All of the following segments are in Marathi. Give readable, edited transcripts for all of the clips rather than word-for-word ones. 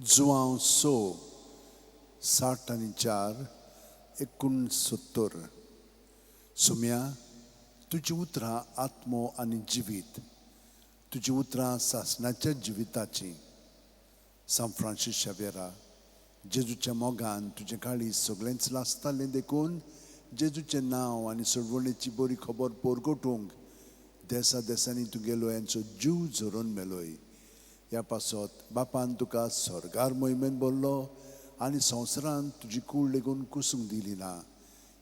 जुआंव 60 आणि 69 सुम्या तुझी उतरां आत्मो आनी जिवीत तुझी उतरां सासणाच्या जिविताची सान फ्रांसीस शावेरा जेजूच्या मोगान तुझे काळीज सगळेंच लासतालें देखून जेजूचें नांव आनी सोडवणेची बरी खबर पोरगोटूंक देसा देसांनी तुगेलो यांचो जीव झरोवन मेलोय. ह्या पासत बापान तुका स्वर्गार मोहिमेन बोल्लो आनी संवसारान तुजी कूड लेगून कुसूंक दिली ना.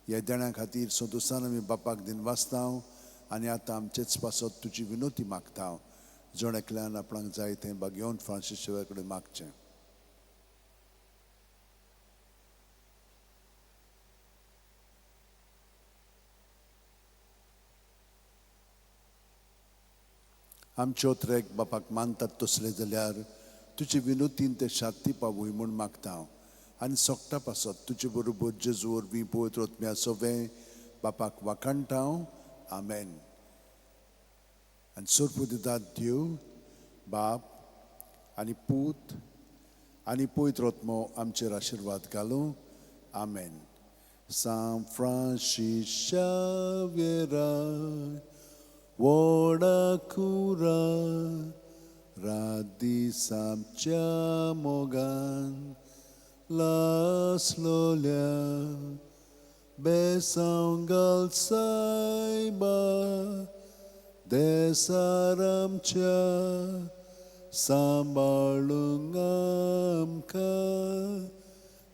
ह्या देण्या खातीर संतोसान आमी बापाक दिन वाचतांव आनी आतां आमचेच पासत तुजी विनोती मागतांव. जण एकल्यान आपणाक जाय तें बागेवन फ्रांसीस शावेरा कडेन मागचें. आमचे ओत्रेक बापाक मानतात तसले जाल्यार तुजे विनोतीन ते शांती पावूय म्हूण मागतांव आनी सोगटा पासत तुजे बरोबर जेजू वरवीं पवित्र आत्म्या सोवें बापाक वाखाणटाव. आमेन. आनी सोर्पू दितात देव बाप आनी पूत आनी पवित्र आत्मो आमचेर आशिर्वाद घालूं. आमेन. सान फ्रांसीस शावेरा वोडाकुरा रादिसामच्या मोगान लासलोल्या बेसांव सायबा देसारामच्या सांबाळूंक आमकां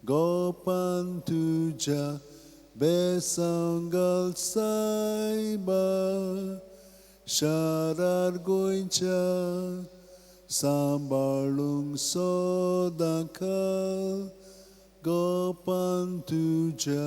गोपान तुज्या बेसांव सायबा शारार गोंयच्या सांबाळूंक सोदां घाल गोपान तुज्या